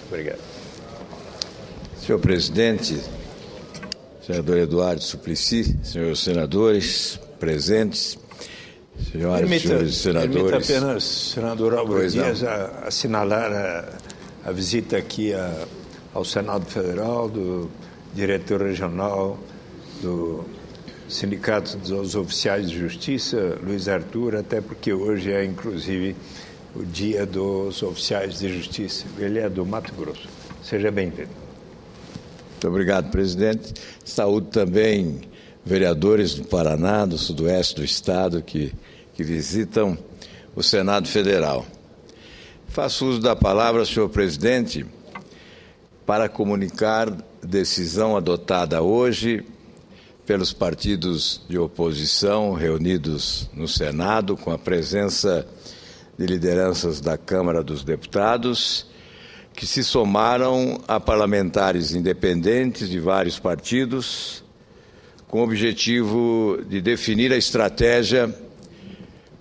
Obrigado. Senhor presidente, senador Eduardo Suplicy, senhores senadores presentes, senhoras e senhores senadores. Permita apenas, senador Álvaro Dias, assinalar a visita aqui ao Senado Federal do diretor regional do Sindicato dos Oficiais de Justiça, Luiz Arthur, até porque hoje é, inclusive, o dia dos oficiais de justiça. Ele é do Mato Grosso. Seja bem-vindo. Muito obrigado, presidente. Saúdo também vereadores do Paraná, do sudoeste do estado, que visitam o Senado Federal. Faço uso da palavra, senhor presidente, para comunicar decisão adotada hoje pelos partidos de oposição reunidos no Senado, com a presença de lideranças da Câmara dos Deputados, que se somaram a parlamentares independentes de vários partidos, com o objetivo de definir a estratégia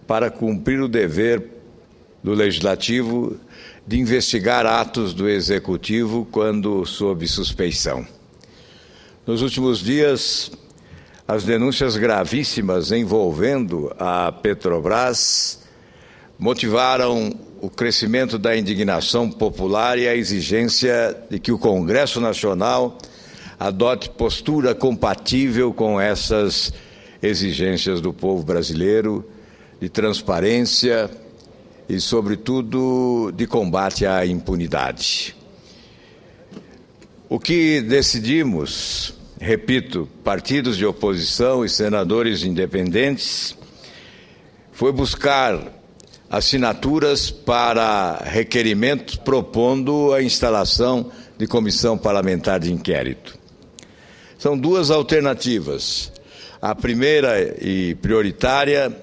para cumprir o dever do Legislativo de investigar atos do Executivo quando sob suspeição. Nos últimos dias, as denúncias gravíssimas envolvendo a Petrobras motivaram o crescimento da indignação popular e a exigência de que o Congresso Nacional adote postura compatível com essas exigências do povo brasileiro, de transparência e, sobretudo, de combate à impunidade. O que decidimos, repito, partidos de oposição e senadores independentes, foi buscar assinaturas para requerimentos propondo a instalação de comissão parlamentar de inquérito. São duas alternativas. A primeira e prioritária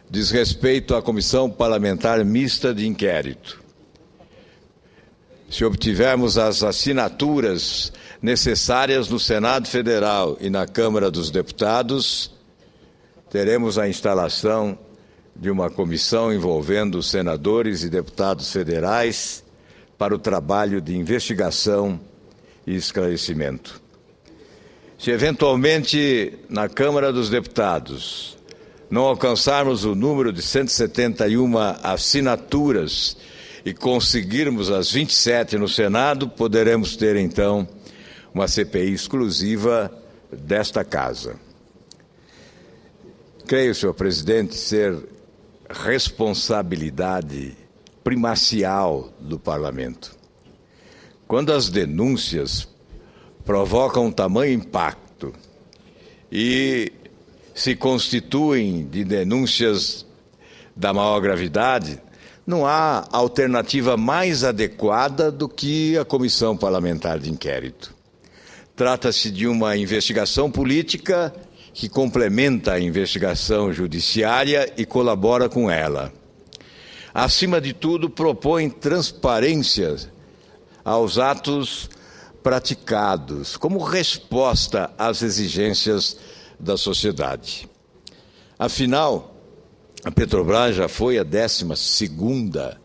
diz respeito à comissão parlamentar mista de inquérito. Se obtivermos as assinaturas necessárias no Senado Federal e na Câmara dos Deputados, teremos a instalação de uma comissão envolvendo senadores e deputados federais para o trabalho de investigação e esclarecimento. Se eventualmente na Câmara dos Deputados não alcançarmos o número de 171 assinaturas e conseguirmos as 27 no Senado, poderemos ter então uma CPI exclusiva desta casa. Creio, senhor presidente, ser responsabilidade primacial do Parlamento. Quando as denúncias provocam tamanho impacto e se constituem de denúncias da maior gravidade, não há alternativa mais adequada do que a Comissão Parlamentar de Inquérito. Trata-se de uma investigação política que complementa a investigação judiciária e colabora com ela. Acima de tudo, propõe transparência aos atos praticados, como resposta às exigências da sociedade. Afinal, a Petrobras já foi a 12ª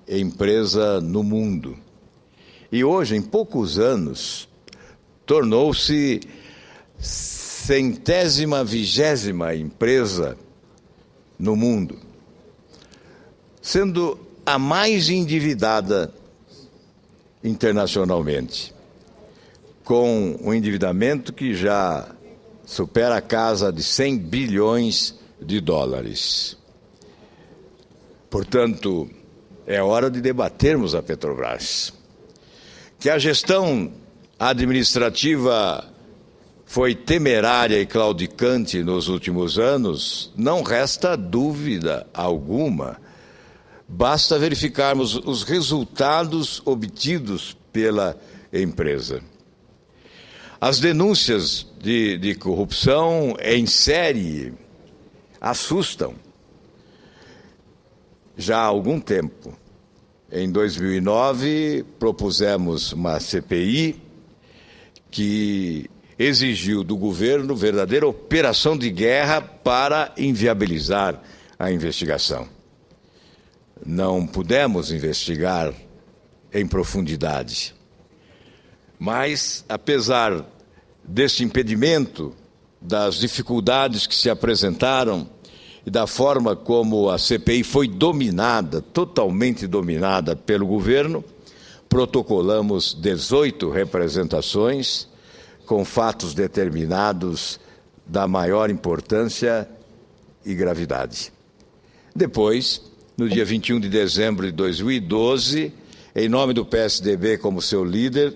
empresa no mundo. E hoje, em poucos anos, tornou-se 120ª empresa no mundo, sendo a mais endividada internacionalmente, com um endividamento que já supera a casa de 100 bilhões de dólares. Portanto, é hora de debatermos a Petrobras. Que a gestão administrativa foi temerária e claudicante nos últimos anos, não resta dúvida alguma. Basta verificarmos os resultados obtidos pela empresa. As denúncias de corrupção em série assustam. Já há algum tempo, em 2009, propusemos uma CPI que exigiu do governo verdadeira operação de guerra para inviabilizar a investigação. Não pudemos investigar em profundidade. Mas, apesar deste impedimento, das dificuldades que se apresentaram e da forma como a CPI foi dominada, totalmente dominada pelo governo, protocolamos 18 representações com fatos determinados da maior importância e gravidade. Depois, no dia 21 de dezembro de 2012, em nome do PSDB como seu líder,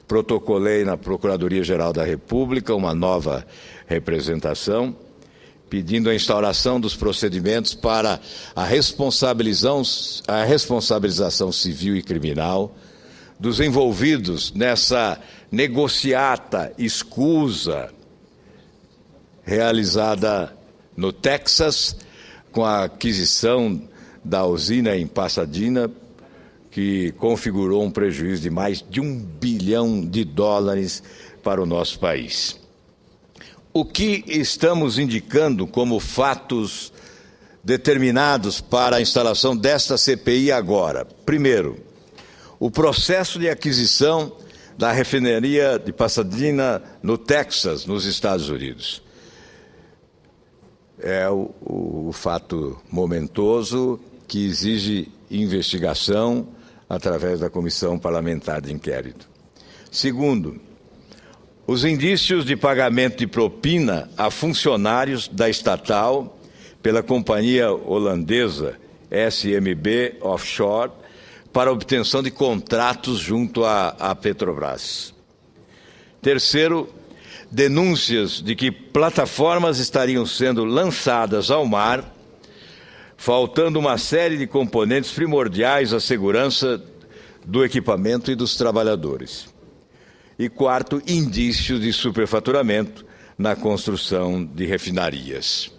protocolei na Procuradoria-Geral da República uma nova representação, pedindo a instauração dos procedimentos para a responsabilização civil e criminal dos envolvidos nessa negociata escusa realizada no Texas com a aquisição da usina em Pasadena, que configurou um prejuízo de mais de $1 bilhão para o nosso país. O que estamos indicando como fatos determinados para a instalação desta CPI agora? Primeiro, o processo de aquisição da refinaria de Pasadena, no Texas, nos Estados Unidos. É o fato momentoso que exige investigação através da Comissão Parlamentar de Inquérito. Segundo, os indícios de pagamento de propina a funcionários da estatal pela companhia holandesa SMB Offshore para obtenção de contratos junto à Petrobras. Terceiro, denúncias de que plataformas estariam sendo lançadas ao mar, faltando uma série de componentes primordiais à segurança do equipamento e dos trabalhadores. E quarto, indícios de superfaturamento na construção de refinarias.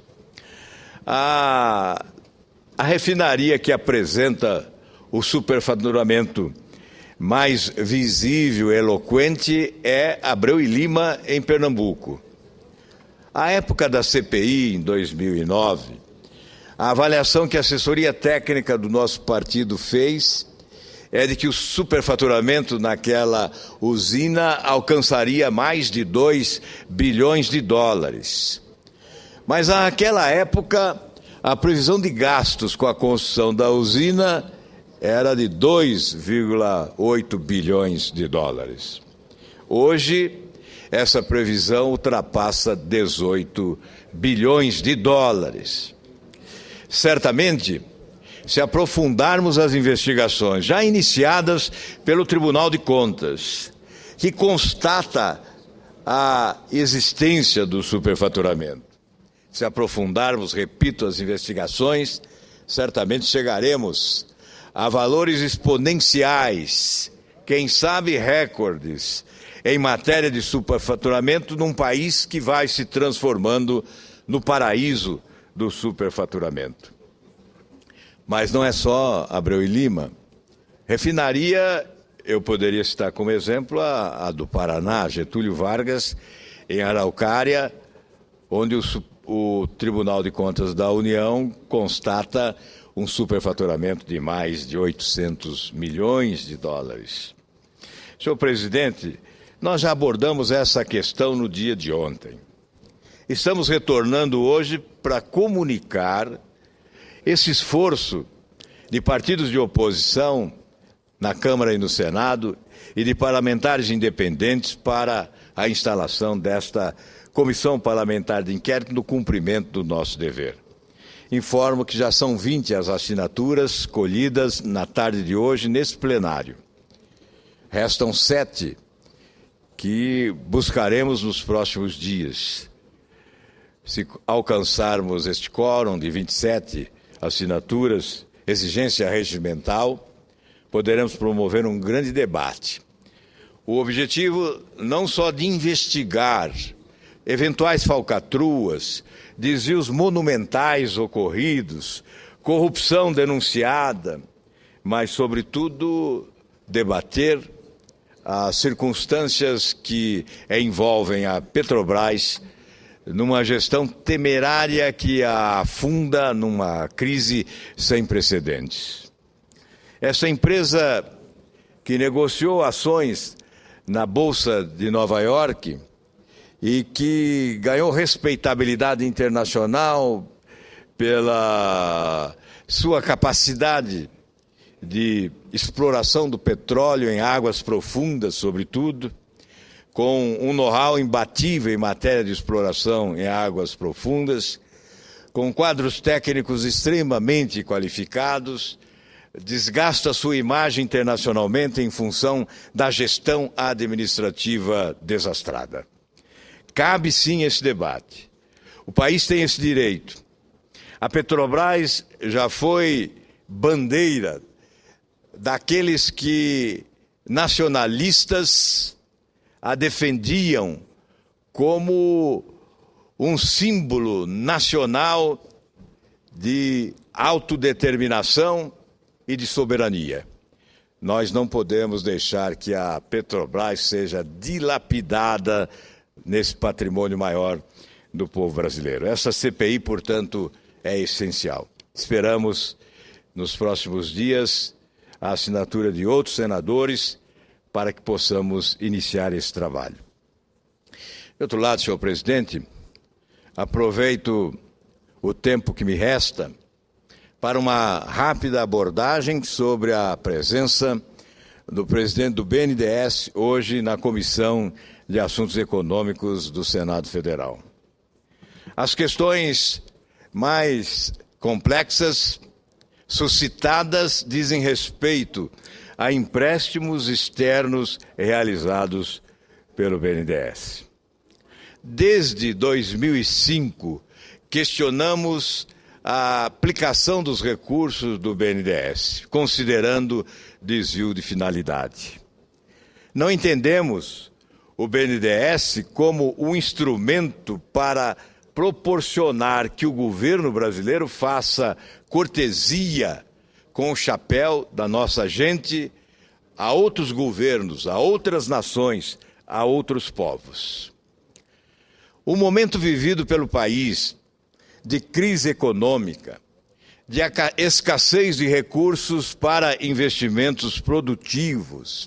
A refinaria que apresenta o superfaturamento mais visível e eloquente é Abreu e Lima, em Pernambuco. À época da CPI, em 2009, a avaliação que a assessoria técnica do nosso partido fez é de que o superfaturamento naquela usina alcançaria mais de $2 bilhões. Mas naquela época, a previsão de gastos com a construção da usina era de $2,8 bilhões. Hoje, essa previsão ultrapassa $18 bilhões. Certamente, se aprofundarmos as investigações já iniciadas pelo Tribunal de Contas, que constata a existência do superfaturamento, se aprofundarmos, repito, as investigações, certamente chegaremos a valores exponenciais, quem sabe recordes, em matéria de superfaturamento num país que vai se transformando no paraíso do superfaturamento. Mas não é só Abreu e Lima. Refinaria, eu poderia citar como exemplo a do Paraná, Getúlio Vargas, em Araucária, onde o Tribunal de Contas da União constata um superfaturamento de mais de $800 milhões. Senhor presidente, nós já abordamos essa questão no dia de ontem. Estamos retornando hoje para comunicar esse esforço de partidos de oposição na Câmara e no Senado e de parlamentares independentes para a instalação desta Comissão Parlamentar de Inquérito no cumprimento do nosso dever. Informo que já são 20 as assinaturas colhidas na tarde de hoje nesse plenário. Restam 7 que buscaremos nos próximos dias. Se alcançarmos este quórum de 27 assinaturas, exigência regimental, poderemos promover um grande debate. O objetivo não só de investigar eventuais falcatruas, desvios monumentais ocorridos, corrupção denunciada, mas, sobretudo, debater as circunstâncias que envolvem a Petrobras numa gestão temerária que a afunda numa crise sem precedentes. Essa empresa que negociou ações na Bolsa de Nova York e que ganhou respeitabilidade internacional pela sua capacidade de exploração do petróleo em águas profundas, sobretudo, com um know-how imbatível em matéria de exploração em águas profundas, com quadros técnicos extremamente qualificados, desgasta sua imagem internacionalmente em função da gestão administrativa desastrada. Cabe sim esse debate. O país tem esse direito. A Petrobras já foi bandeira daqueles que, nacionalistas, a defendiam como um símbolo nacional de autodeterminação e de soberania. Nós não podemos deixar que a Petrobras seja dilapidada nesse patrimônio maior do povo brasileiro. Essa CPI, portanto, é essencial. Esperamos, nos próximos dias, a assinatura de outros senadores para que possamos iniciar esse trabalho. De outro lado, senhor presidente, aproveito o tempo que me resta para uma rápida abordagem sobre a presença do presidente do BNDES hoje na Comissão de Assuntos Econômicos do Senado Federal. As questões mais complexas suscitadas dizem respeito a empréstimos externos realizados pelo BNDES. Desde 2005, questionamos a aplicação dos recursos do BNDES, considerando desvio de finalidade. Não entendemos o BNDES como um instrumento para proporcionar que o governo brasileiro faça cortesia com o chapéu da nossa gente a outros governos, a outras nações, a outros povos. O momento vivido pelo país de crise econômica, de escassez de recursos para investimentos produtivos,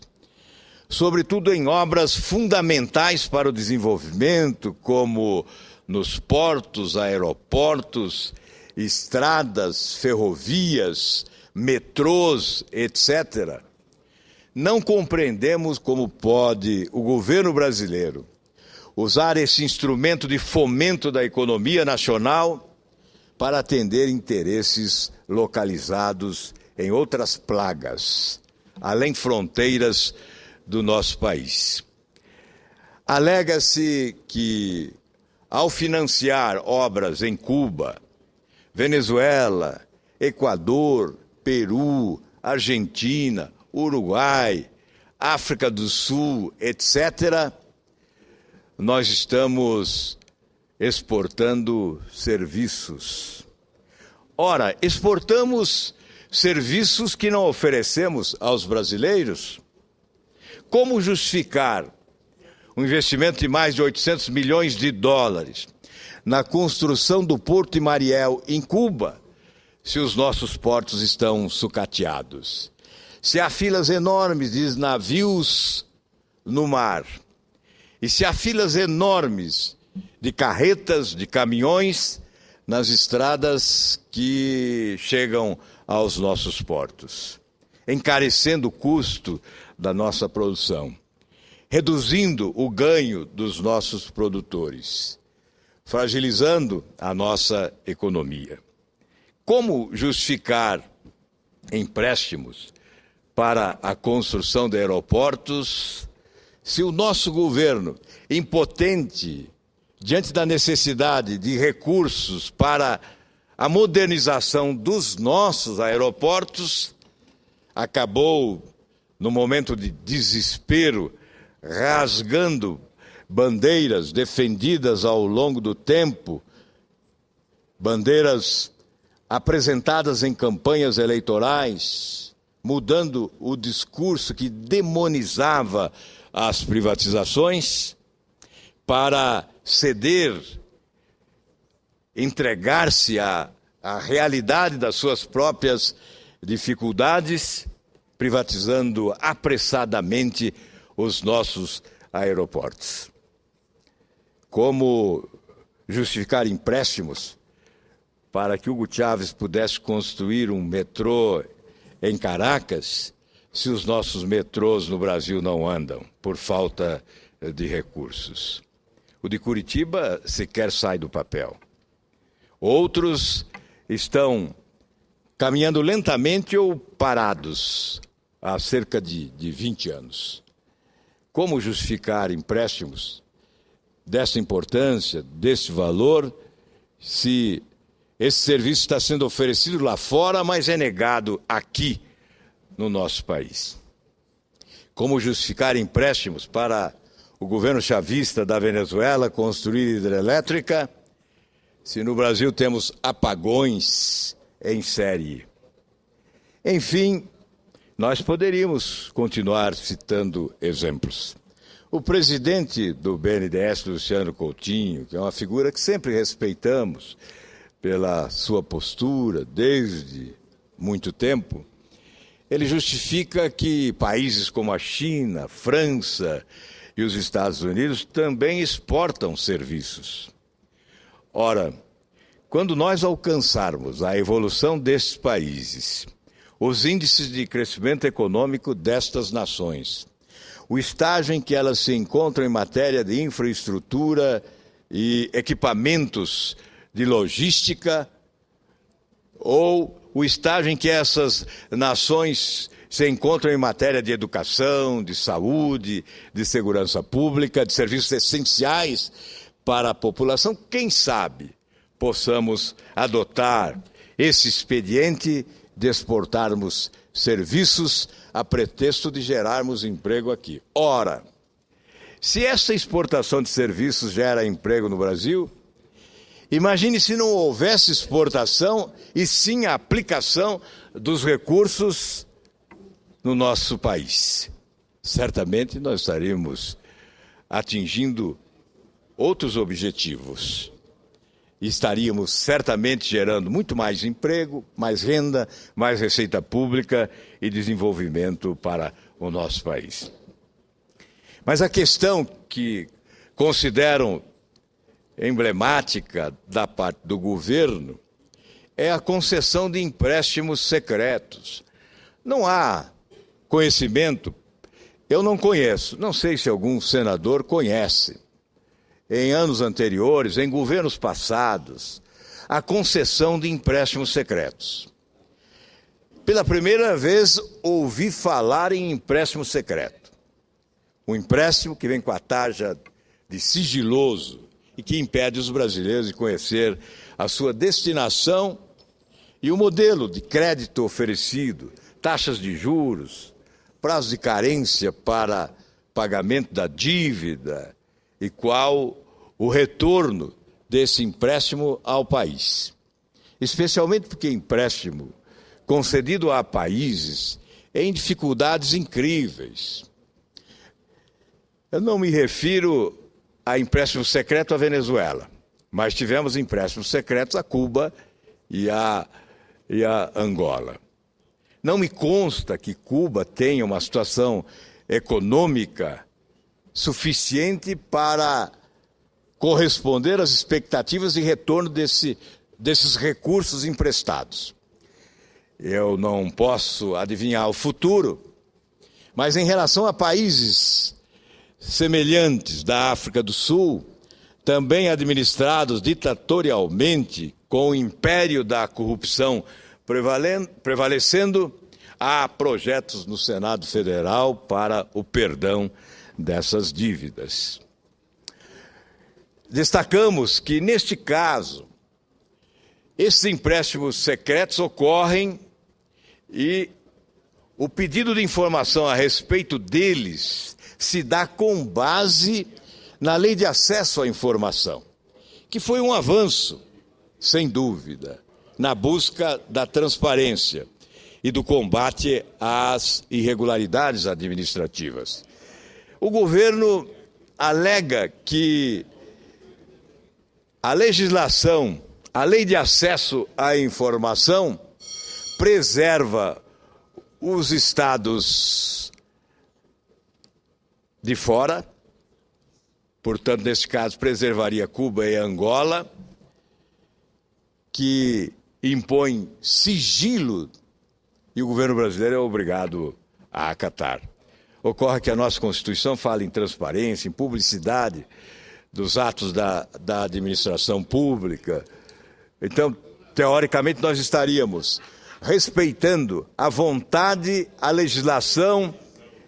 sobretudo em obras fundamentais para o desenvolvimento, como nos portos, aeroportos, estradas, ferrovias, metrôs, etc. Não compreendemos como pode o governo brasileiro usar esse instrumento de fomento da economia nacional para atender interesses localizados em outras plagas, além fronteiras do nosso país. Alega-se que, ao financiar obras em Cuba, Venezuela, Equador, Peru, Argentina, Uruguai, África do Sul, etc., nós estamos exportando serviços. Ora, exportamos serviços que não oferecemos aos brasileiros? Como justificar um investimento de mais de 800 milhões de dólares na construção do Porto de Mariel, em Cuba, se os nossos portos estão sucateados? Se há filas enormes de navios no mar, e se há filas enormes de carretas, de caminhões nas estradas que chegam aos nossos portos, encarecendo o custo da nossa produção, reduzindo o ganho dos nossos produtores, fragilizando a nossa economia. Como justificar empréstimos para a construção de aeroportos se o nosso governo, impotente diante da necessidade de recursos para a modernização dos nossos aeroportos, acabou, no momento de desespero, rasgando bandeiras defendidas ao longo do tempo, bandeiras apresentadas em campanhas eleitorais, mudando o discurso que demonizava as privatizações, para ceder, entregar-se à realidade das suas próprias dificuldades, privatizando apressadamente os nossos aeroportos. Como justificar empréstimos para que Hugo Chávez pudesse construir um metrô em Caracas, se os nossos metrôs no Brasil não andam por falta de recursos? O de Curitiba sequer sai do papel. Outros estão caminhando lentamente ou parados há cerca de 20 anos. Como justificar empréstimos dessa importância, desse valor, se esse serviço está sendo oferecido lá fora, mas é negado aqui no nosso país? Como justificar empréstimos para o governo chavista da Venezuela construir hidrelétrica, se no Brasil temos apagões em série? Enfim, nós poderíamos continuar citando exemplos. O presidente do BNDES, Luciano Coutinho, que é uma figura que sempre respeitamos pela sua postura desde muito tempo, ele justifica que países como a China, a França e os Estados Unidos também exportam serviços. Ora, quando nós alcançarmos a evolução desses países, os índices de crescimento econômico destas nações, o estágio em que elas se encontram em matéria de infraestrutura e equipamentos de logística, ou o estágio em que essas nações se encontram em matéria de educação, de saúde, de segurança pública, de serviços essenciais para a população, quem sabe possamos adotar esse expediente de exportarmos serviços a pretexto de gerarmos emprego aqui. Ora, se essa exportação de serviços gera emprego no Brasil, imagine se não houvesse exportação e sim a aplicação dos recursos no nosso país. Certamente nós estaríamos atingindo outros objetivos. Estaríamos certamente gerando muito mais emprego, mais renda, mais receita pública e desenvolvimento para o nosso país. Mas a questão que considero emblemática da parte do governo é a concessão de empréstimos secretos. Não há conhecimento, eu não conheço, não sei se algum senador conhece, em anos anteriores, em governos passados, a concessão de empréstimos secretos. Pela primeira vez, ouvi falar em empréstimo secreto. Um empréstimo que vem com a taxa de sigiloso e que impede os brasileiros de conhecer a sua destinação e o modelo de crédito oferecido, taxas de juros, prazo de carência para pagamento da dívida e qual o retorno desse empréstimo ao país. Especialmente porque empréstimo concedido a países em dificuldades incríveis. Eu não me refiro a empréstimo secreto à Venezuela, mas tivemos empréstimos secretos a Cuba e a Angola. Não me consta que Cuba tenha uma situação econômica suficiente para corresponder às expectativas de retorno desses recursos emprestados. Eu não posso adivinhar o futuro, mas em relação a países semelhantes da África do Sul, também administrados ditatorialmente, com o império da corrupção prevalecendo, há projetos no Senado Federal para o perdão dessas dívidas. Destacamos que, neste caso, esses empréstimos secretos ocorrem e o pedido de informação a respeito deles se dá com base na Lei de Acesso à Informação, que foi um avanço, sem dúvida, na busca da transparência e do combate às irregularidades administrativas. O governo alega que a legislação, a Lei de Acesso à Informação, preserva os estados de fora, portanto, nesse caso, preservaria Cuba e Angola, que impõem sigilo e o governo brasileiro é obrigado a acatar. Ocorre que a nossa Constituição fala em transparência, em publicidade dos atos da administração pública. Então, teoricamente, nós estaríamos respeitando a vontade, a legislação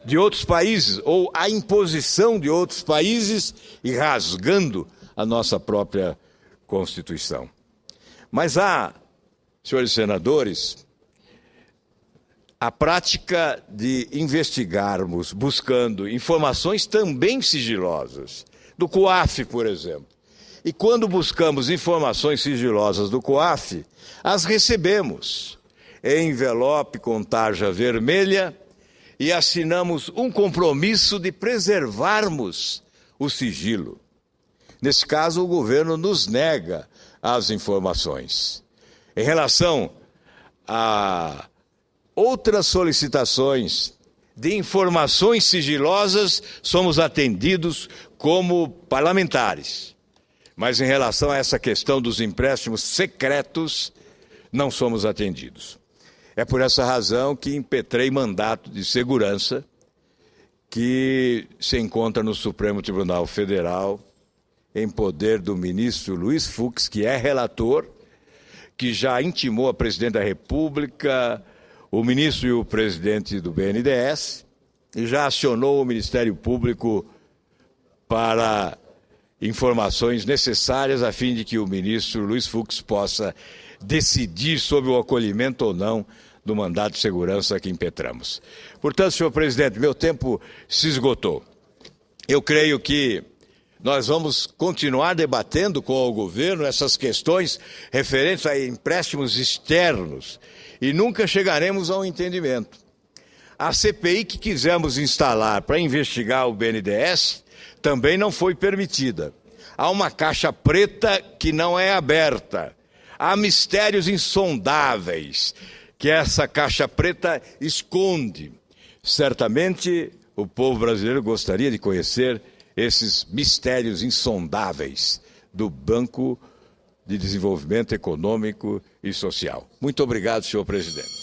de outros países ou a imposição de outros países e rasgando a nossa própria Constituição. Mas há, senhores senadores, a prática de investigarmos, buscando informações também sigilosas, do COAF, por exemplo. E quando buscamos informações sigilosas do COAF, as recebemos em envelope com tarja vermelha e assinamos um compromisso de preservarmos o sigilo. Nesse caso, o governo nos nega as informações. Em relação a outras solicitações de informações sigilosas, somos atendidos como parlamentares. Mas em relação a essa questão dos empréstimos secretos, não somos atendidos. É por essa razão que impetrei mandato de segurança que se encontra no Supremo Tribunal Federal, em poder do ministro Luiz Fux, que é relator, que já intimou a presidente da República, o ministro e o presidente do BNDES, e já acionou o Ministério Público para informações necessárias a fim de que o ministro Luiz Fux possa decidir sobre o acolhimento ou não do mandato de segurança que impetramos. Portanto, senhor presidente, meu tempo se esgotou. Eu creio que nós vamos continuar debatendo com o governo essas questões referentes a empréstimos externos e nunca chegaremos a um entendimento. A CPI que quisemos instalar para investigar o BNDES também não foi permitida. Há uma caixa preta que não é aberta. Há mistérios insondáveis que essa caixa preta esconde. Certamente o povo brasileiro gostaria de conhecer esses mistérios insondáveis do Banco de Desenvolvimento Econômico e Social. Muito obrigado, senhor presidente.